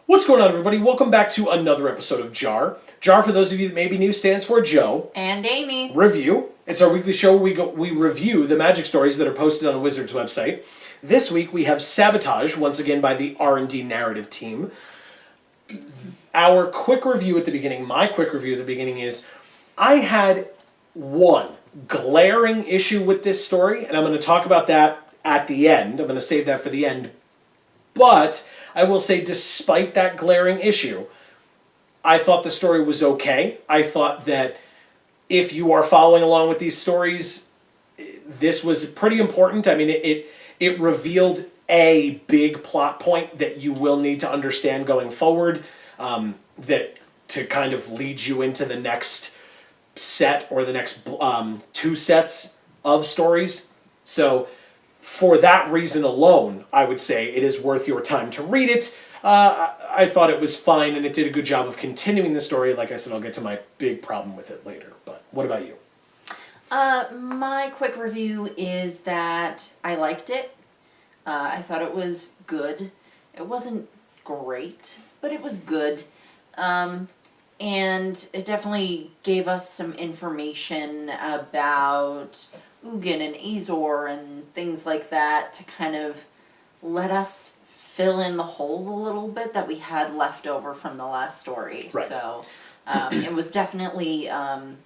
What's going on, everybody? Welcome back to another episode of JAR. JAR, for those of you that may be new, stands for Joe and Amy Review. It's our weekly show where we review the magic stories that are posted on the Wizards website. This week we have Sabotage, once again by the R&D narrative team. Our quick review at the beginning, my quick review at the beginning is, I had one glaring issue with this story, and I'm going to talk about that at the end. I'm going to save that for the end. But I will say, despite that glaring issue, I thought the story was okay. I thought that if you are following along with these stories, this was pretty important. I mean, it revealed a big plot point that you will need to understand going forward, that to kind of lead you into the next set or the next two sets of stories. So for that reason alone, I would say it is worth your time to read it. I thought it was fine, and it did a good job of continuing the story. Like I said, I'll get to my big problem with it later. But what about you? My quick review is that I liked it. I thought it was good. It wasn't great, but it was good. And it definitely gave us some information about Ugin and Azor and things like that to kind of let us fill in the holes a little bit that we had left over from the last story. Right. So it was definitely an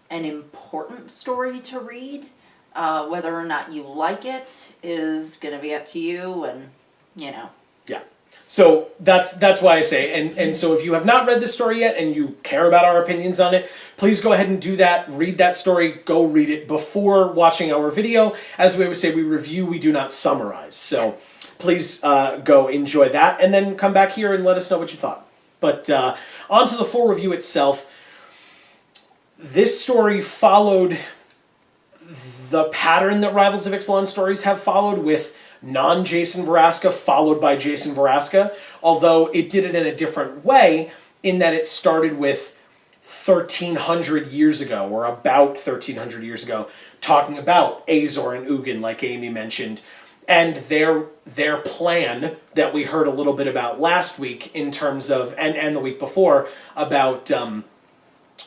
important story to read. Whether or not you like it is going to be up to you, and you know. Yeah. So that's why I say, and so if you have not read this story yet and you care about our opinions on it, please go ahead and do that. Read that story. Go read it before watching our video. As we always say, we review, we do not summarize. So yes. Please go enjoy that, and then come back here and let us know what you thought. But on to the full review itself. This story followed the pattern that Rivals of Ixalan stories have followed, with non-Jason Veraska followed by Jason Veraska, although it did it in a different way in that it started with 1,300 years ago, or about 1,300 years ago, talking about Azor and Ugin, like Amy mentioned, and their plan that we heard a little bit about last week in terms of, and the week before, about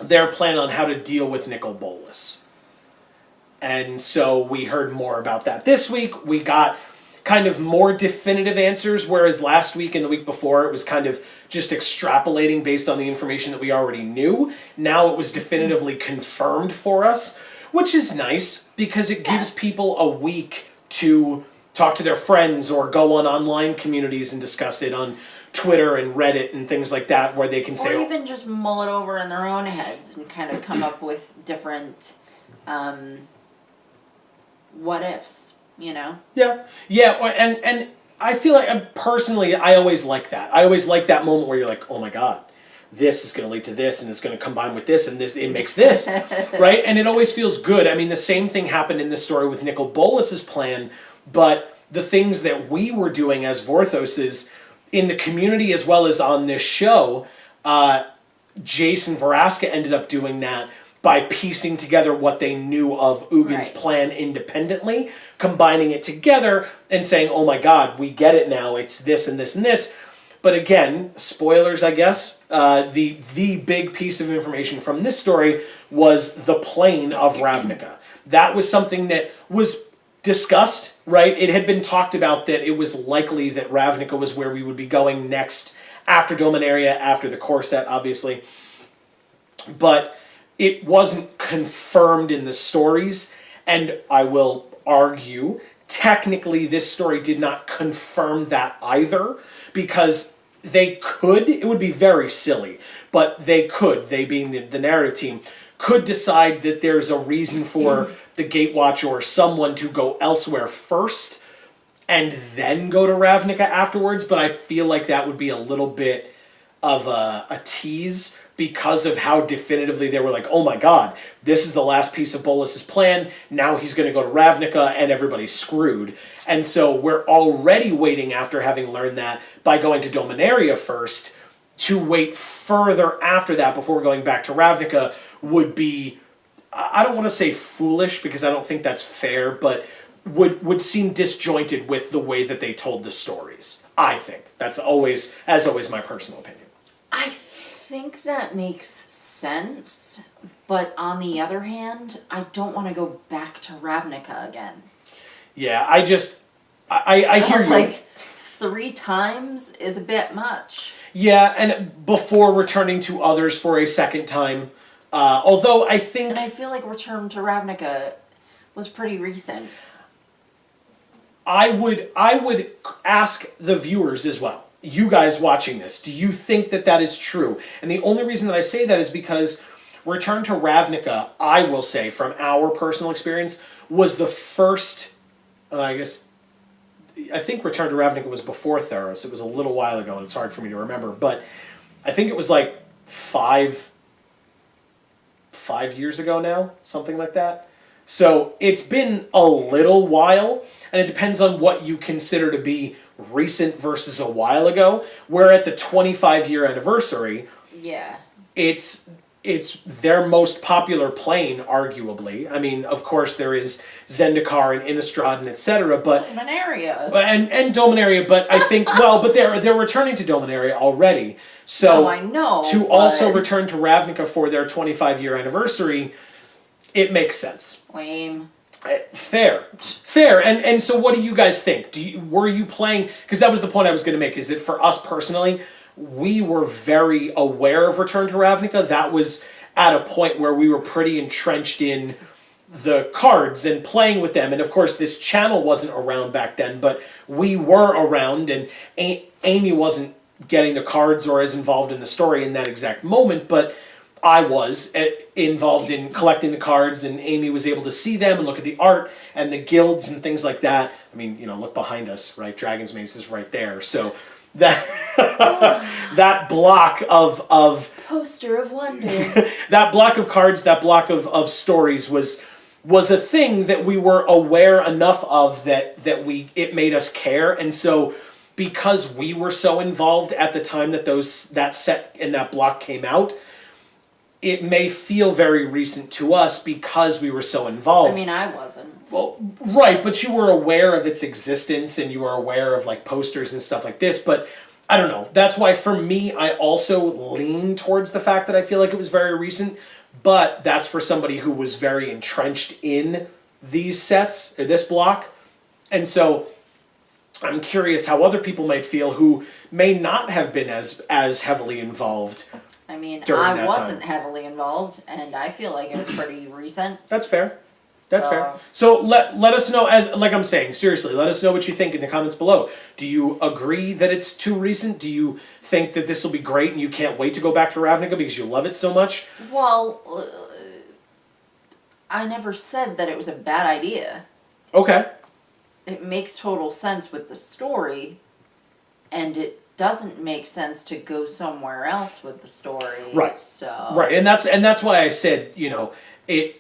their plan on how to deal with Nicol Bolas. And so we heard more about that this week. We got kind of more definitive answers, whereas last week and the week before it was kind of just extrapolating based on the information that we already knew. Now it was definitively confirmed for us, which is nice because it gives people a week to talk to their friends or go on online communities and discuss it on Twitter and Reddit and things like that, where they can say... Or even just mull it over in their own heads and kind of come up with different what-ifs, you know? Yeah, and I feel like, personally, I always like that. I always like that moment where you're like, oh my god, this is going to lead to this, and it's going to combine with this, and this, it makes this, right? And it always feels good. I mean, the same thing happened in this story with Nicol Bolas's plan, but the things that we were doing as Vorthoses in the community as well as on this show, Jason Veraska ended up doing that by piecing together what they knew of Ugin's plan independently, combining it together and saying, oh my god, we get it now, it's this and this and this. But again, spoilers, I guess, the big piece of information from this story was the plane of Ravnica. That was something that was discussed, right? It had been talked about that it was likely that Ravnica was where we would be going next, after Dominaria, after the core set, obviously. But it wasn't confirmed in the stories, and I will argue, technically this story did not confirm that either, because they could, it would be very silly, but they could, they being the narrative team, could decide that there's a reason for the Gatewatch or someone to go elsewhere first and then go to Ravnica afterwards, but I feel like that would be a little bit of a tease because of how definitively they were like, oh my god, this is the last piece of Bolas's plan, now he's going to go to Ravnica and everybody's screwed. And so we're already waiting, after having learned that, by going to Dominaria first, to wait further after that before going back to Ravnica would be, I don't want to say foolish because I don't think that's fair, but would seem disjointed with the way that they told the stories. I think that's always my personal opinion. I think that makes sense, but on the other hand, I don't want to go back to Ravnica again. Yeah, I hear you. Like 3 times is a bit much. Yeah, and before returning to others for a second time, although I think... And I feel like Return to Ravnica was pretty recent. I would ask the viewers as well, you guys watching this, do you think that that is true? And the only reason that I say that is because Return to Ravnica, I will say, from our personal experience, was the first, I think Return to Ravnica was before Theros. It was a little while ago, and it's hard for me to remember. But I think it was like 5 years ago now, something like that. So it's been a little while, and it depends on what you consider to be recent versus a while ago. We're at the 25-year anniversary. Yeah. It's their most popular plane, arguably. I mean, of course, there is Zendikar and Innistrad and etc. But Dominaria. And Dominaria, but I think but they're returning to Dominaria already. So I know. To also return to Ravnica for their 25-year anniversary, it makes sense. Lame. Fair. And so what do you guys think? Were you playing, because that was the point I was going to make, is that for us personally, we were very aware of Return to Ravnica. That was at a point where we were pretty entrenched in the cards and playing with them. And of course, this channel wasn't around back then, but we were around, and Amy wasn't getting the cards or as involved in the story in that exact moment, but I was involved in collecting the cards, and Amy was able to see them and look at the art and the guilds and things like that. I mean, look behind us, right? Dragon's Mace is right there. So that that block of Poster of Wonder. that block of cards, that block of stories was a thing that we were aware enough of that it made us care. And so because we were so involved at the time that that set and that block came out, it may feel very recent to us because we were so involved. I mean, I wasn't. Well, right, but you were aware of its existence and you were aware of like posters and stuff like this, but I don't know. That's why for me, I also lean towards the fact that I feel like it was very recent, but that's for somebody who was very entrenched in these sets, or this block. And so I'm curious how other people might feel who may not have been as heavily involved. I mean, I wasn't heavily involved, and I feel like it was pretty recent. That's fair. That's fair. So let us know, as like I'm saying, seriously, let us know what you think in the comments below. Do you agree that it's too recent? Do you think that this will be great and you can't wait to go back to Ravnica because you love it so much? Well, I never said that it was a bad idea. Okay. It makes total sense with the story, and it doesn't make sense to go somewhere else with the story. Right. So right, and that's why I said, it.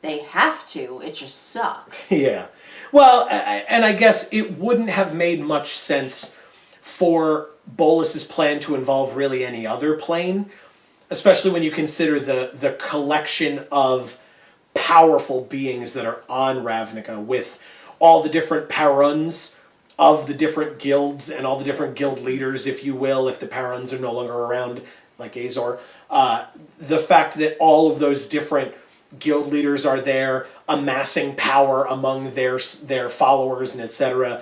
They have to. It just sucks. Yeah. Well, and I guess it wouldn't have made much sense for Bolas's plan to involve really any other plane, especially when you consider the collection of powerful beings that are on Ravnica with all the different Paruns of the different guilds and all the different guild leaders, if you will, if the Paruns are no longer around, like Azor. The fact that all of those different guild leaders are there, amassing power among their followers and etc.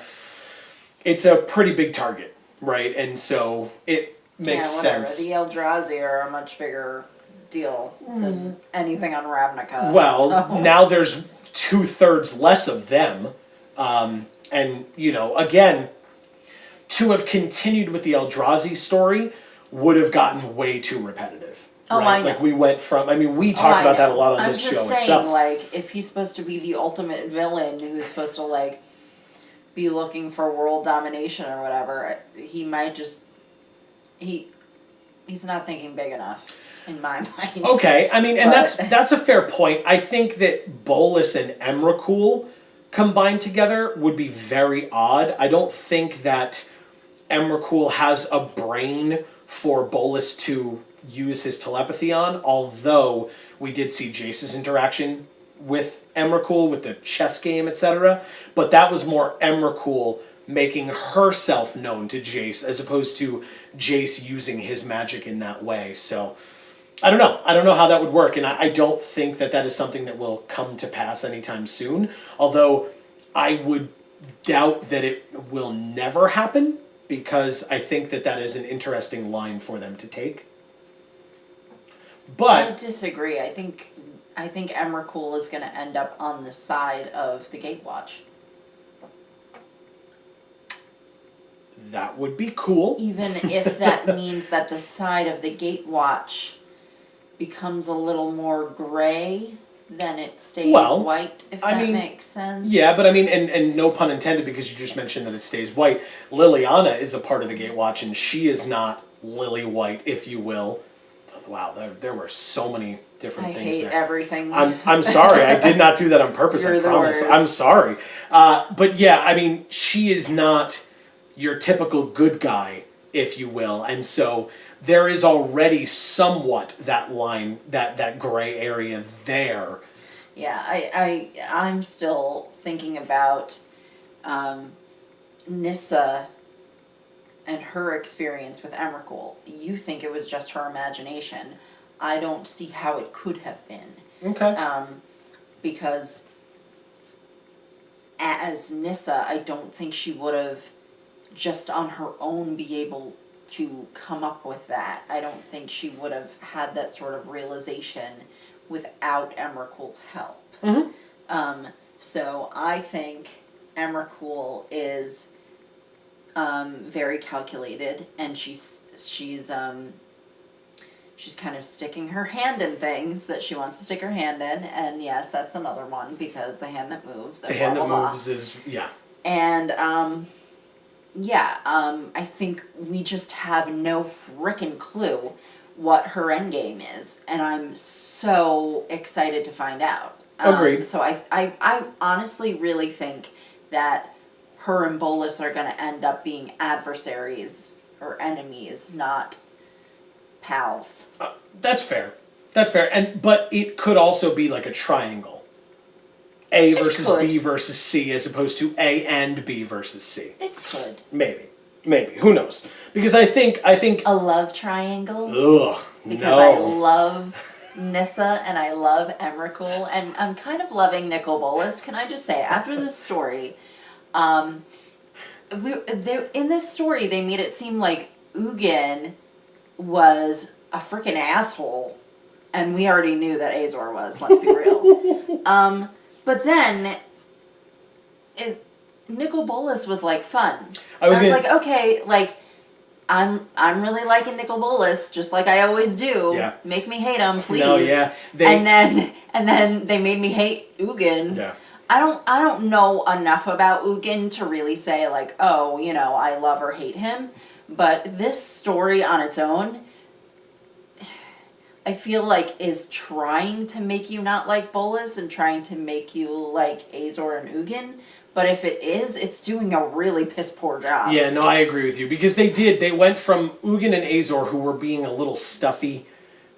It's a pretty big target, right? And so it makes sense. The Eldrazi are a much bigger deal than anything on Ravnica. Well, so. Now there's 2/3 less of them. And, again, to have continued with the Eldrazi story would have gotten way too repetitive. Oh, right? I know. Like we went from, we talked about that a lot on this show I'm just itself. saying, like, if he's supposed to be the ultimate villain who's supposed to, like, be looking for world domination or whatever, he might just, he's not thinking big enough, in my mind. Okay, and that's a fair point. I think that Bolas and Emrakul combined together would be very odd. I don't think that Emrakul has a brain for Bolas to use his telepathy on, although we did see Jace's interaction with Emrakul, with the chess game, etc. But that was more Emrakul making herself known to Jace as opposed to Jace using his magic in that way. So I don't know. I don't know how that would work, and I don't think that that is something that will come to pass anytime soon. Although I would doubt that it will never happen, because I think that that is an interesting line for them to take. I But disagree. I think Emrakul is going to end up on the side of the Gatewatch. that would be cool. Even if that means that the side of the Gatewatch becomes a little more gray than it stays Well, white, if I that mean, makes sense. Yeah, but I mean, and no pun intended, because you just mentioned that it stays white. Liliana is a part of the Gatewatch, and she is not lily white, if you will. Wow, there were so many different I things hate there. everything. I'm sorry. I did not do that on purpose. You're I the promise. worst. I'm sorry. But yeah, I mean, she is not your typical good guy, if you will, and so there is already somewhat that line, that gray area there. Yeah, I'm still thinking about Nissa and her experience with Emrakul. You think it was just her imagination. I don't see how it could have been. Okay. Because as Nissa, I don't think she would have just on her own be able to come up with that. I don't think she would have had that sort of realization without Emrakul's help. Mm-hmm. So I think Emrakul is very calculated, and she's kind of sticking her hand in things that she wants to stick her hand in, and yes, that's another one, because the hand that moves. The hand that moves is, yeah. And I think we just have no frickin' clue what her endgame is, and I'm so excited to find out. Agreed. So I honestly really think that her and Bolus are going to end up being adversaries or enemies, not pals. That's fair. That's fair. But it could also be like a triangle. A versus B versus C, as opposed to A and B versus C. It could. Maybe. Who knows? Because I think A love triangle. Ugh. Because No. I love Nissa and I love Emrakul, and I'm kind of loving Nicol Bolas. Can I just say, after this story, in this story they made it seem like Ugin was a freaking asshole, and we already knew that Azor was. Let's be real. But then Nicol Bolas was like fun. I was like, okay, like I'm really liking Nicol Bolas, just like I always do. Yeah. Make me hate him, please. No, yeah. And then they made me hate Ugin. Yeah. I don't know enough about Ugin to really say like, oh, I love or hate him. But this story on its own, I feel like is trying to make you not like Bolas and trying to make you like Azor and Ugin. But if it is, it's doing a really piss poor job. Yeah, no, I agree with you. Because they went from Ugin and Azor, who were being a little stuffy,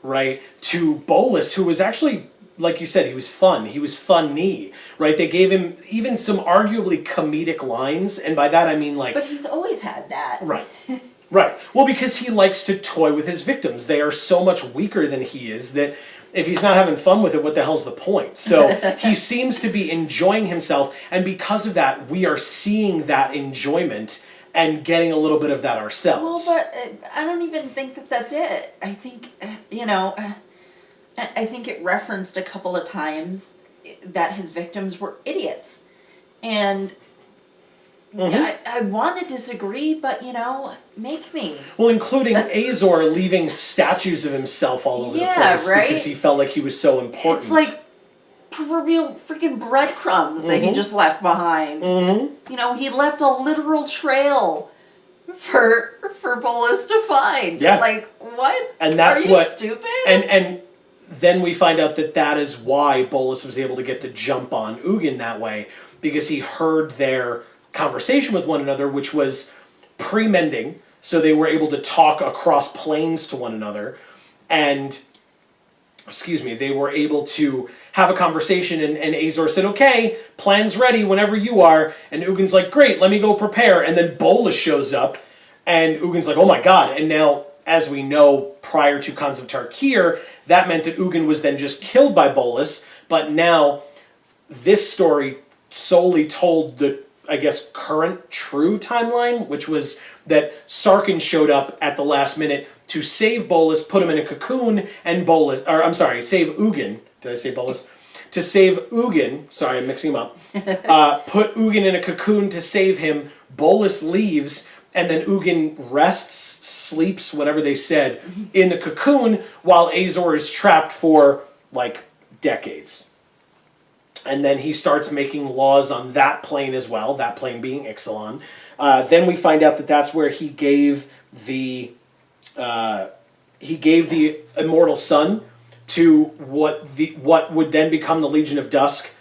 right, to Bolas, who was actually, like you said, he was fun. He was funny, right? They gave him even some arguably comedic lines, and by that I mean like... But he's always had that. Right. Right. Well, because he likes to toy with his victims. They are so much weaker than he is that if he's not having fun with it, what the hell's the point? So he seems to be enjoying himself, and because of that, we are seeing that enjoyment and getting a little bit of that ourselves. Well, but I don't even think that that's it. I think, I think it referenced a couple of times that his victims were idiots. And I want to disagree, but, make me. Well, including Azor leaving statues of himself all over the place because he felt like he was so important. It's like proverbial freaking breadcrumbs that he just left behind. Mm-hmm. He left a literal trail for Bolas to find. Yeah. Like, what? And that's Are you stupid? And then we find out that is why Bolas was able to get the jump on Ugin that way, because he heard their conversation with one another, which was pre-mending, so they were able to talk across planes to one another, and they were able to have a conversation, and Azor said, okay, plan's ready whenever you are, and Ugin's like, great, let me go prepare, and then Bolus shows up, and Ugin's like, oh my god, and now, as we know, prior to Khans of Tarkir, that meant that Ugin was then just killed by Bolus, but now, this story solely told the, I guess, current true timeline, which was that Sarkhan showed up at the last minute to save Bolus, put him in a cocoon, and save Ugin. Did I say Bolus? To save Ugin, sorry, I'm mixing them up, put Ugin in a cocoon to save him. Bolus leaves, and then Ugin rests, sleeps, whatever they said, in the cocoon, while Azor is trapped for, like, decades. And then he starts making laws on that plane as well, that plane being Ixalan. Then we find out that that's where he gave the immortal sun to what would then become the Legion of Dusk,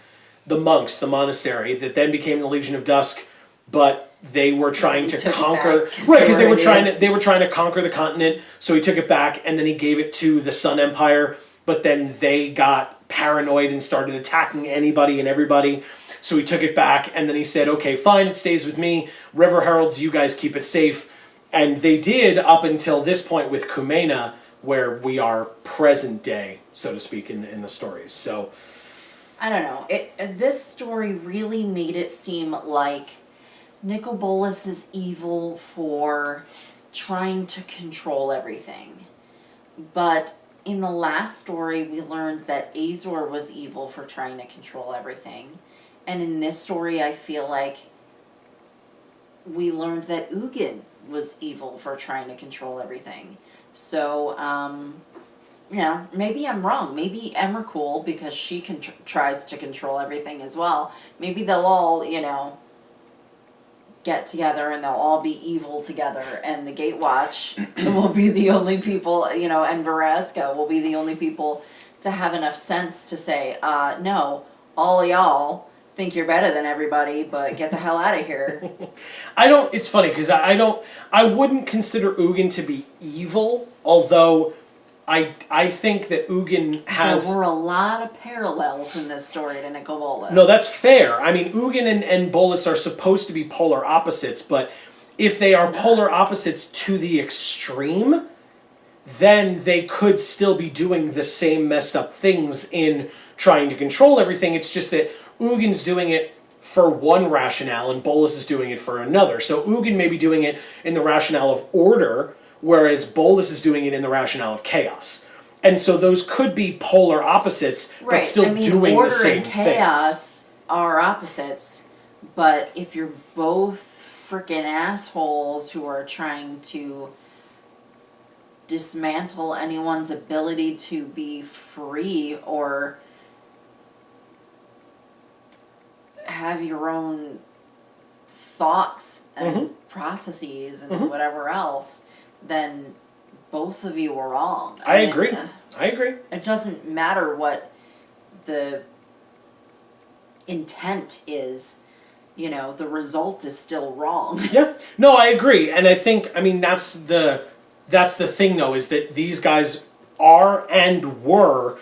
the monks, the monastery, that then became the Legion of Dusk, but they were trying to conquer, right, because they were trying to conquer the continent, so he took it back, and then he gave it to the Sun Empire, but then they got paranoid and started attacking anybody and everybody, so he took it back, and then he said, okay, fine, it stays with me, River Heralds, you guys keep it safe, and they did up until this point with Kumena, where we are present day, so to speak, in the stories, so... I don't know, this story really made it seem like Nicol Bolas is evil for trying to control everything, but in the last story, we learned that Azor was evil for trying to control everything. And in this story, I feel like we learned that Ugin was evil for trying to control everything. So, yeah, maybe I'm wrong. Maybe Emrakul, because she tries to control everything as well, maybe they'll all, get together and they'll all be evil together, and the Gatewatch will be the only people, and Veraska will be the only people to have enough sense to say, no, all y'all think you're better than everybody, but get the hell out of here. It's funny, because I wouldn't consider Ugin to be evil, although I think that Ugin has... There were a lot of parallels in this story to Nicol Bolas. No, that's fair. I mean, Ugin and Bolus are supposed to be polar opposites, but if they are polar opposites to the extreme, then they could still be doing the same messed up things in trying to control everything. It's just that Ugin's doing it for one rationale and Bolus is doing it for another. So Ugin may be doing it in the rationale of order, whereas Bolus is doing it in the rationale of chaos. And so those could be polar opposites, right, but still doing the same things. Order and chaos are opposites, but if you're both freaking assholes who are trying to dismantle anyone's ability to be free or have your own thoughts and processes and whatever else, then both of you are wrong. I agree. It doesn't matter what the intent is, the result is still wrong. Yeah. No, I agree. And I think, that's the thing, though, is that these guys are and were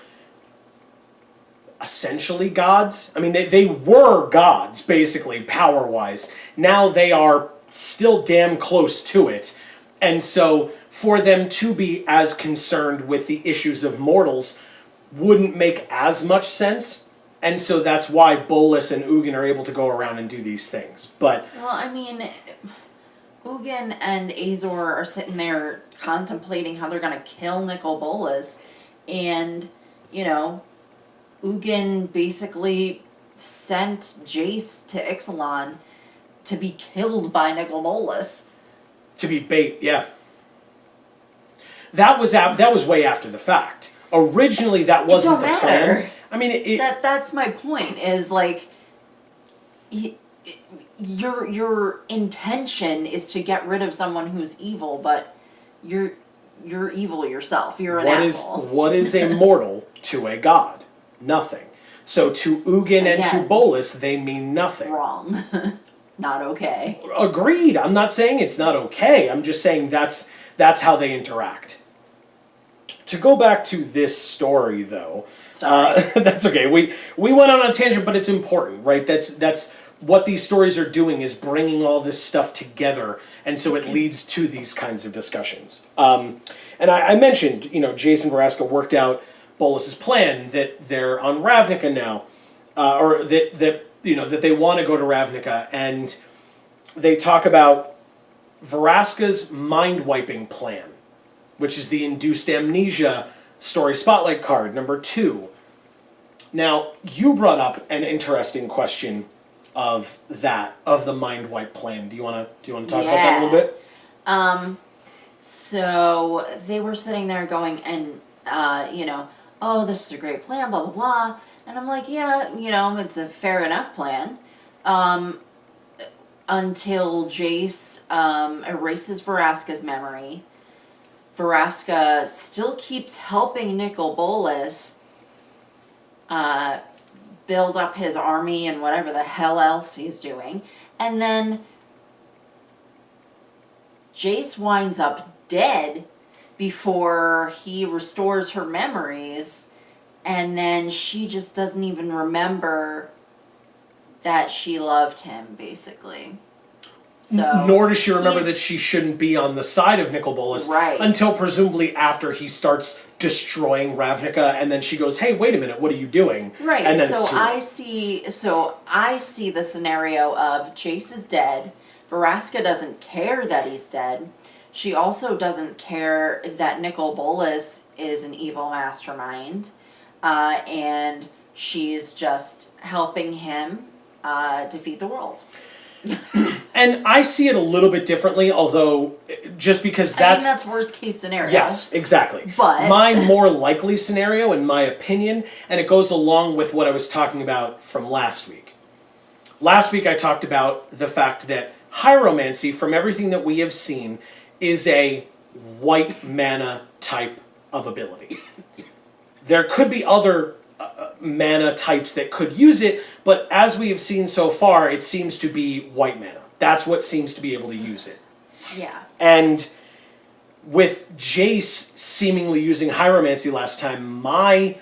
essentially gods. They were gods, basically, power-wise. Now they are still damn close to it. And so, for them to be as concerned with the issues of mortals wouldn't make as much sense. And so that's why Bolus and Ugin are able to go around and do these things. But... Well, Ugin and Azor are sitting there contemplating how they're going to kill Nicol Bolas. And, Ugin basically sent Jace to Ixalan to be killed by Nicol Bolas. To be bait, yeah. That was way after the fact. Originally, that wasn't the plan. That's my point. Is like, your intention is to get rid of someone who's evil, but you're evil yourself. You're an asshole. What is a mortal to a god? Nothing. So to Ugin and to Bolus, they mean nothing. Wrong. Not okay. Agreed. I'm not saying it's not okay. I'm just saying that's how they interact. To go back to this story, though, Sorry. that's okay. We went on a tangent, but it's important, right? That's what these stories are doing, is bringing all this stuff together, and so it leads to these kinds of discussions. And I mentioned, Jace and Vraska worked out Bolas's plan that they're on Ravnica now, or that they want to go to Ravnica, and they talk about Vraska's mind-wiping plan, which is the Induced Amnesia Story Spotlight card, number 2. Now, you brought up an interesting question of the mind wipe plan. Do you want to talk about that a little bit? So they were sitting there going, and oh, this is a great plan, blah blah blah, and I'm like, yeah, it's a fair enough plan. Until Jace erases Vraska's memory. Vraska still keeps helping Nicol Bolas build up his army and whatever the hell else he's doing. And then Jace winds up dead before he restores her memories. And then she just doesn't even remember that she loved him, basically. So nor does she remember that she shouldn't be on the side of Nicol Bolas, right, until presumably after he starts destroying Ravnica, and then she goes, "Hey, wait a minute, what are you doing?" Right. And then so it's too I see the scenario of Jace is dead. Vraska doesn't care that he's dead. She also doesn't care that Nicol Bolas is an evil mastermind, and she's just helping him defeat the world. And I see it a little bit differently, although just because I think that's worst case scenario. Yes, exactly. But my more likely scenario, in my opinion, and it goes along with what I was talking about from last week. Last week I talked about the fact that Hieromancy, from everything that we have seen, is a white mana type of ability. There could be other mana types that could use it, but as we have seen so far, it seems to be white mana. That's what seems to be able to use it. Yeah. And with Jace seemingly using Hieromancy last time, my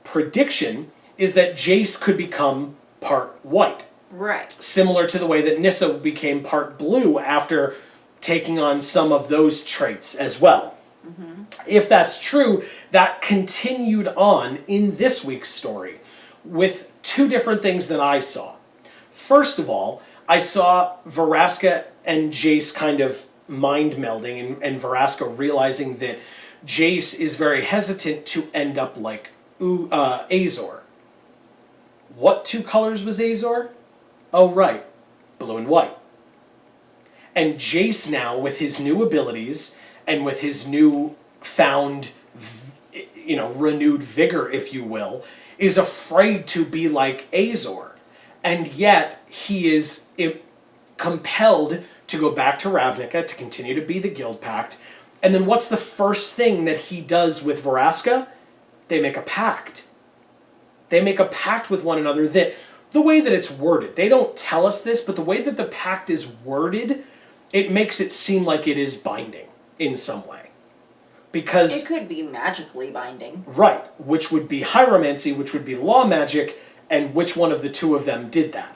prediction is that Jace could become part white. Right. Similar to the way that Nissa became part blue after taking on some of those traits as well. Mm-hmm. If that's true, that continued on in this week's story with two different things that I saw. First of all, I saw Vraska and Jace kind of mind melding, and Vraska realizing that Jace is very hesitant to end up like Azor. What 2 colors was Azor? Oh, right, blue and white. And Jace now, with his new abilities and with his new found, renewed vigor, if you will, is afraid to be like Azor. And yet, he is compelled to go back to Ravnica to continue to be the Guild Pact. And then what's the first thing that he does with Vraska? They make a pact. They make a pact with one another that, the way that it's worded, they don't tell us this, but the way that the pact is worded, it makes it seem like it is binding in some way. Because it could be magically binding. Right, which would be Hieromancy, which would be law magic, and which one of the two of them did that?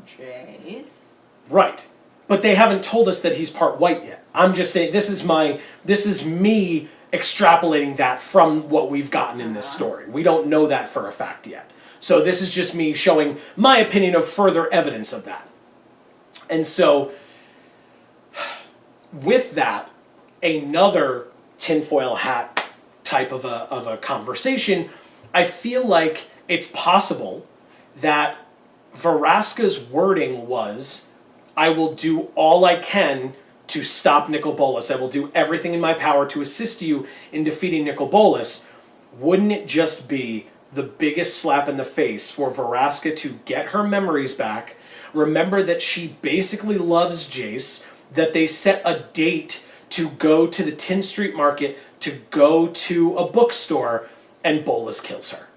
Jace. Right. But they haven't told us that he's part white yet. I'm just saying, this is me extrapolating that from what we've gotten in this story. We don't know that for a fact yet. So this is just me showing my opinion of further evidence of that. And so, with that, another tinfoil hat type of a conversation, I feel like it's possible that Vraska's wording was, I will do all I can to stop Nicol Bolas. I will do everything in my power to assist you in defeating Nicol Bolas. Wouldn't it just be the biggest slap in the face for Vraska to get her memories back, remember that she basically loves Jace, that they set a date to go to the Tin Street Market, to go to a bookstore, and Bolas kills her.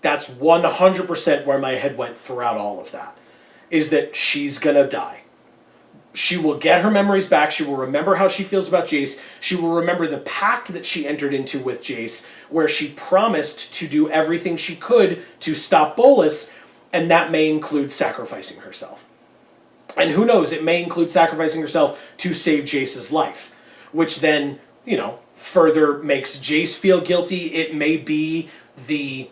That's 100% where my head went throughout all of that, is that she's gonna die. She will get her memories back. She will remember how she feels about Jace. She will remember the pact that she entered into with Jace, where she promised to do everything she could to stop Bolas, and that may include sacrificing herself. And who knows, it may include sacrificing herself to save Jace's life, which then, further makes Jace feel guilty. It may be the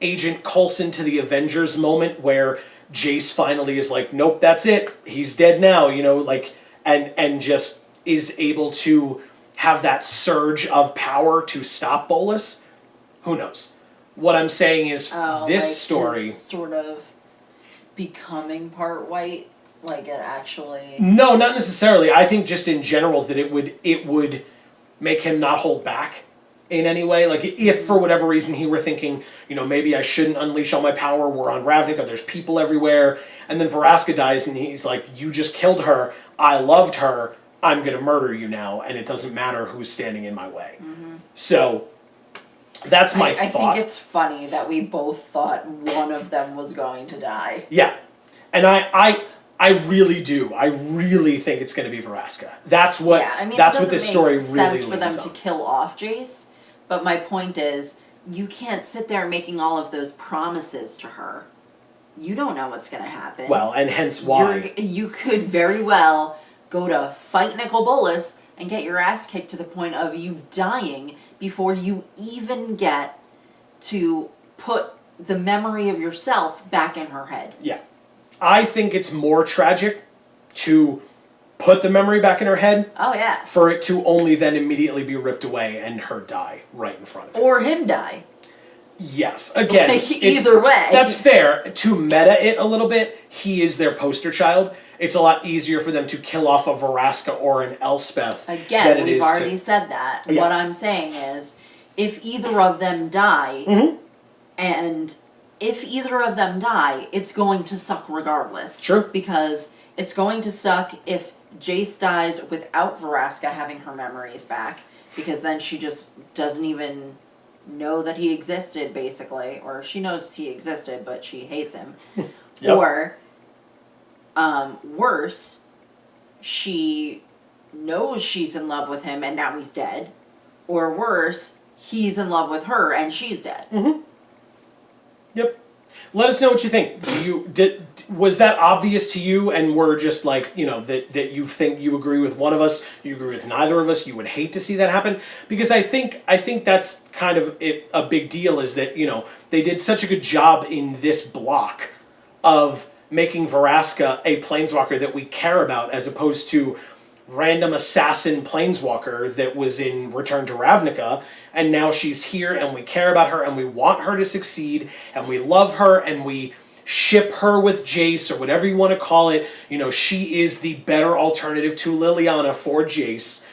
Agent Coulson to the Avengers moment where Jace finally is like, nope, that's it. He's dead now, and just is able to have that surge of power to stop Bolas. Who knows? What I'm saying is this story... His sort of becoming part white, like it actually... No, not necessarily. I think just in general that it would make him not hold back in any way. Like, if for whatever reason he were thinking, maybe I shouldn't unleash all my power, we're on Ravnica, there's people everywhere, and then Vraska dies and he's like, you just killed her, I loved her, I'm gonna murder you now, and it doesn't matter who's standing in my way. Mm-hmm. So, that's my thought. I think it's funny that we both thought one of them was going to die. Yeah. And I really do. I really think it's going to be Vraska. That's what this story really leans on. It doesn't make sense for them to kill off Jace, but my point is, you can't sit there making all of those promises to her. You don't know what's going to happen. Well, and hence why. You could very well go to fight Nicol Bolas and get your ass kicked to the point of you dying before you even get to put the memory of yourself back in her head. Yeah. I think it's more tragic to put the memory back in her head. Oh, yeah. For it to only then immediately be ripped away and her die right in front of her. Or him die. Yes. Again, either way. That's fair. To meta it a little bit, he is their poster child. It's a lot easier for them to kill off a Vraska or an Elspeth. Again, we've already said that. Yeah. What I'm saying is, if either of them die, mm-hmm. and if either of them die, it's going to suck regardless. Sure. Because it's going to suck if Jace dies without Vraska having her memories back, because then she just doesn't even know that he existed, basically. Or she knows he existed, but she hates him. Yep. Or, worse, she knows she's in love with him and now he's dead. Or worse, he's in love with her and she's dead. Mm-hmm. Yep. Let us know what you think. Was that obvious to you, and we're just like, that you think you agree with one of us, you agree with neither of us, you would hate to see that happen? Because I think that's kind of a big deal, is that, they did such a good job in this block of making Vraska a planeswalker that we care about, as opposed to random assassin planeswalker that was in Return to Ravnica, and now she's here and we care about her and we want her to succeed and we love her and we ship her with Jace, or whatever you want to call it. She is the better alternative to Liliana for Jace.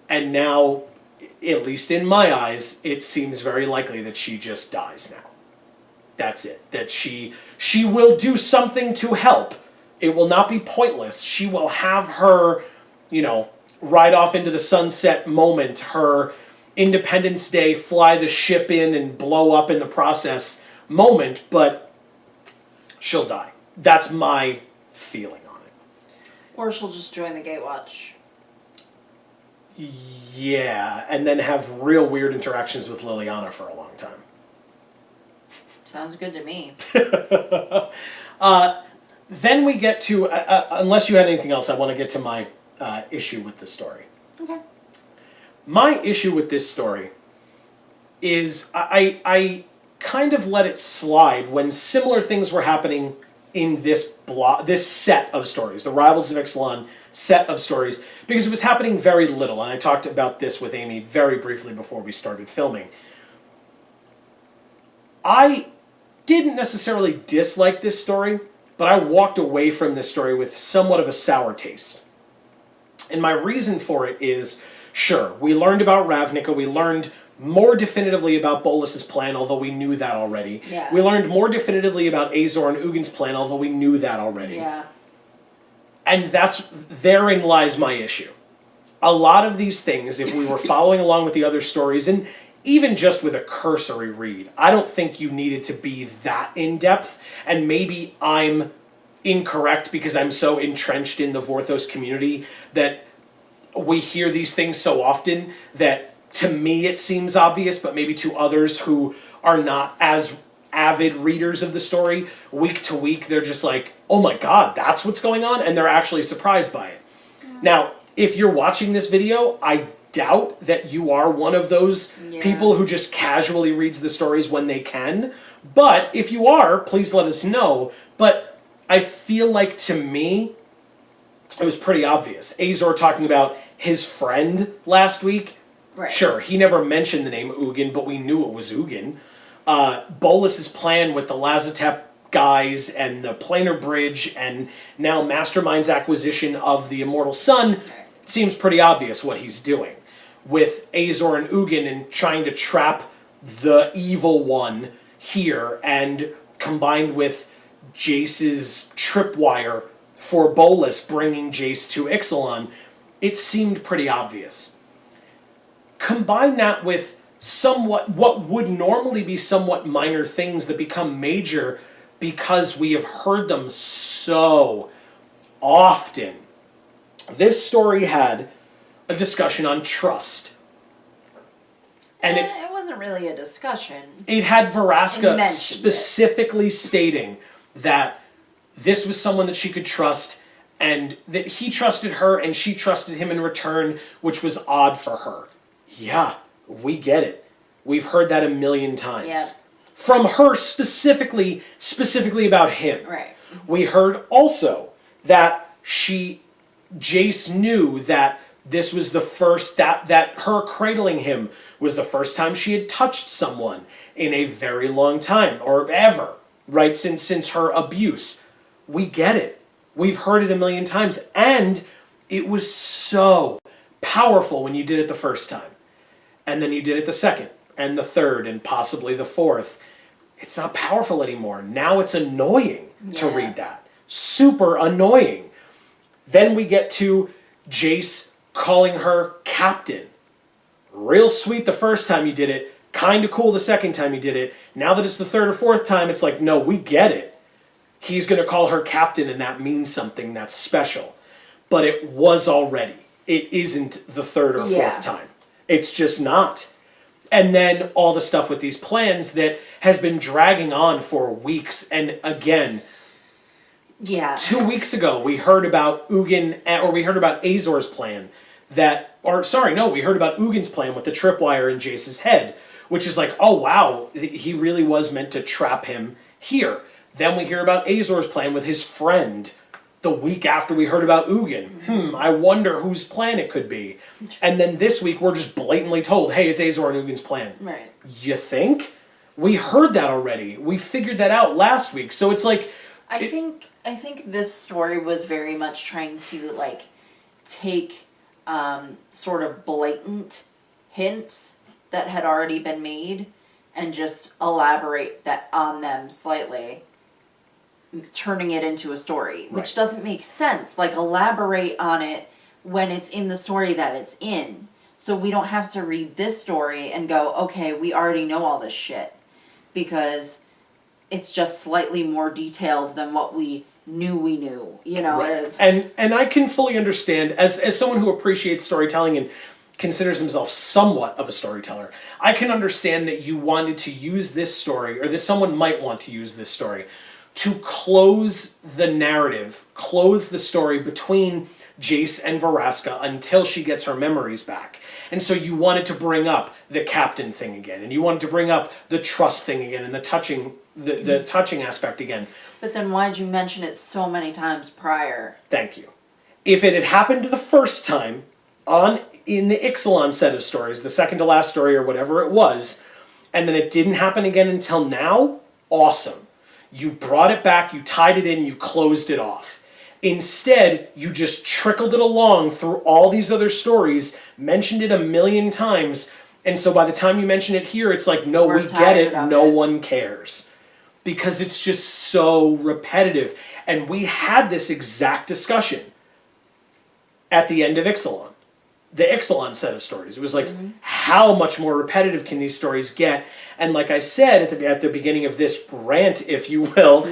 And now, at least in my eyes, it seems very likely that she just dies now. That's it. That she will do something to help. It will not be pointless. She will have her, ride off into the sunset moment, her Independence Day, fly the ship in and blow up in the process moment, but she'll die. That's my feeling on it. Or she'll just join the Gatewatch. Yeah, and then have real weird interactions with Liliana for a long time. Sounds good to me. Then we get to, unless you had anything else, I want to get to my issue with this story. Okay. My issue with this story is I kind of let it slide when similar things were happening in this set of stories, the Rivals of Ixalan set of stories, because it was happening very little, and I talked about this with Amy very briefly before we started filming. I didn't necessarily dislike this story, but I walked away from this story with somewhat of a sour taste. And my reason for it is, sure, we learned about Ravnica, we learned more definitively about Bolas's plan, although we knew that already. Yeah. We learned more definitively about Azor and Ugin's plan, although we knew that already. Yeah. And therein lies my issue. A lot of these things, if we were following along with the other stories, and even just with a cursory read, I don't think you needed to be that in-depth, and maybe I'm incorrect because I'm so entrenched in the Vorthos community that we hear these things so often that to me it seems obvious, but maybe to others who are not as avid readers of the story, week to week, they're just like, oh my god, that's what's going on, and they're actually surprised by it. Now, if you're watching this video, I doubt that you are one of those people who just casually reads the stories when they can, but if you are, please let us know. But I feel like, to me, it was pretty obvious. Azor talking about his friend last week. Right. Sure, he never mentioned the name Ugin, but we knew it was Ugin. Bolas's plan with the Lazotep guys and the planar bridge and now Mastermind's acquisition of the Immortal Sun seems pretty obvious what he's doing. With Azor and Ugin and trying to trap the evil one here, and combined with Jace's tripwire for Bolas bringing Jace to Ixalan, it seemed pretty obvious. Combine that with somewhat what would normally be somewhat minor things that become major because we have heard them so often. This story had a discussion on trust. And it wasn't really a discussion. It had Vraska specifically stating that this was someone that she could trust, and that he trusted her and she trusted him in return, which was odd for her. Yeah, we get it. We've heard that a million times. Yep. From her specifically about him. Right. We heard also that Jace knew that this was the first, that her cradling him was the first time she had touched someone in a very long time, or ever, right, since her abuse. We get it. We've heard it a million times, and it was so powerful when you did it the first time. And then you did it the second, and the third, and possibly the fourth. It's not powerful anymore. Now it's annoying to read that. Super annoying. Then we get to Jace calling her captain. Real sweet the first time you did it. Kind of cool the second time you did it. Now that it's the third or fourth time, it's like, no, we get it. He's going to call her captain, and that means something that's special. But it was already. It isn't the third or fourth time. It's just not. And then all the stuff with these plans that has been dragging on for weeks. And again, 2 weeks ago we heard about Ugin, or we heard about Azor's plan we heard about Ugin's plan with the tripwire in Jace's head, which is like, oh wow, he really was meant to trap him here. Then we hear about Azor's plan with his friend the week after we heard about Ugin. I wonder whose plan it could be. And then this week we're just blatantly told, hey, it's Azor and Ugin's plan. Right. You think? We heard that already. We figured that out last week. So it's like... I think this story was very much trying to, like, take sort of blatant hints that had already been made and just elaborate on them slightly, turning it into a story, which doesn't make sense. Like, elaborate on it when it's in the story that it's in. So we don't have to read this story and go, okay, we already know all this shit. Because it's just slightly more detailed than what we knew, you know. Right. And I can fully understand, as someone who appreciates storytelling and considers himself somewhat of a storyteller, I can understand that you wanted to use this story, or that someone might want to use this story, to close the narrative, close the story between Jace and Vraska until she gets her memories back. And so you wanted to bring up the captain thing again, and you wanted to bring up the trust thing again, and the touching aspect again. But then why'd you mention it so many times prior? Thank you. If it had happened the first time in the Ixalan set of stories, the second to last story or whatever it was, and then it didn't happen again until now, awesome. You brought it back, you tied it in, you closed it off. Instead, you just trickled it along through all these other stories, mentioned it a million times, and so by the time you mention it here, it's like, no, we get it, no one cares. Because it's just so repetitive. And we had this exact discussion at the end of Ixalan. The Ixalan set of stories. It was like, how much more repetitive can these stories get? And like I said at the beginning of this rant, if you will,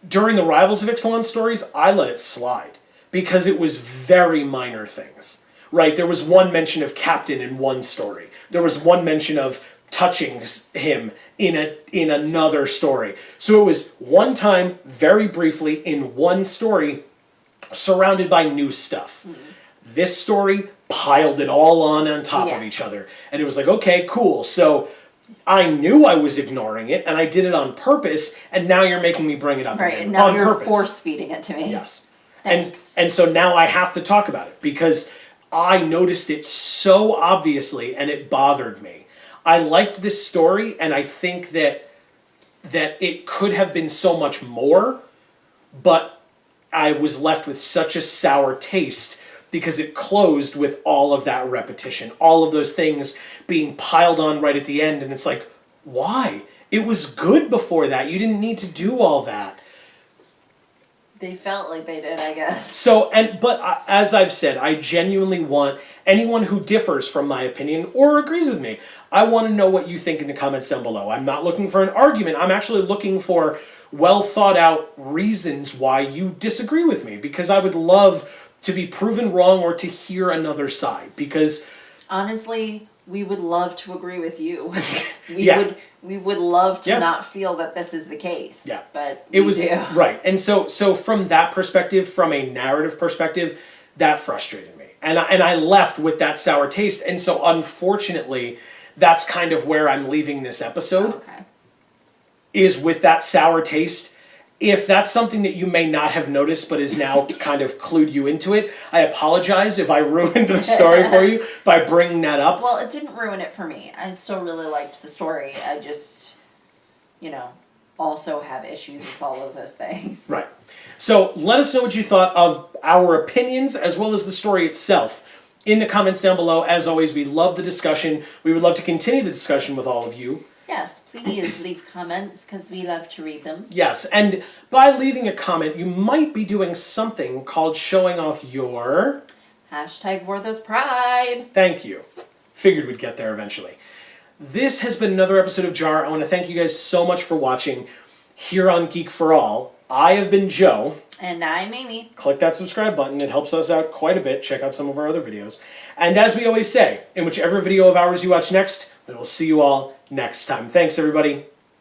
during the Rivals of Ixalan stories, I let it slide because it was very minor things, right? There was one mention of Captain in one story. There was one mention of touching him in another story. So it was one time, very briefly, in one story, surrounded by new stuff. This story piled it all on top of each other. And it was like, okay, cool. So I knew I was ignoring it, and I did it on purpose, and now you're making me bring it up again. And now on you're purpose. force-feeding it to me. Yes. Thanks. And so now I have to talk about it, because I noticed it so obviously, and it bothered me. I liked this story, and I think that it could have been so much more, but I was left with such a sour taste because it closed with all of that repetition, all of those things being piled on right at the end, and it's like, why? It was good before that. You didn't need to do all that. They felt like they did, I guess. So, but as I've said, I genuinely want anyone who differs from my opinion or agrees with me, I want to know what you think in the comments down below. I'm not looking for an argument. I'm actually looking for well thought out reasons why you disagree with me, because I would love to be proven wrong or to hear another side, because honestly, we would love to agree with you. We would love to not feel that this is the case. Yeah. But it was do. Right. And so from that perspective, from a narrative perspective, that frustrated me. And I left with that sour taste. And so unfortunately, that's kind of where I'm leaving this episode. Okay. Is with that sour taste. If that's something that you may not have noticed but is now kind of clued you into it, I apologize if I ruined the story for you by bringing that up. Well, it didn't ruin it for me. I still really liked the story. I just, also have issues with all of those things. Right. So let us know what you thought of our opinions as well as the story itself in the comments down below. As always, we love the discussion. We would love to continue the discussion with all of you. Yes, please leave comments because we love to read them. Yes, and by leaving a comment, you might be doing something called showing off your... #WarthosPride. Thank you. Figured we'd get there eventually. This has been another episode of JAR. I want to thank you guys so much for watching here on Geek for All. I have been Joe. And I'm Amy. Click that subscribe button. It helps us out quite a bit. Check out some of our other videos. And as we always say, in whichever video of ours you watch next, we will see you all next time. Thanks, everybody.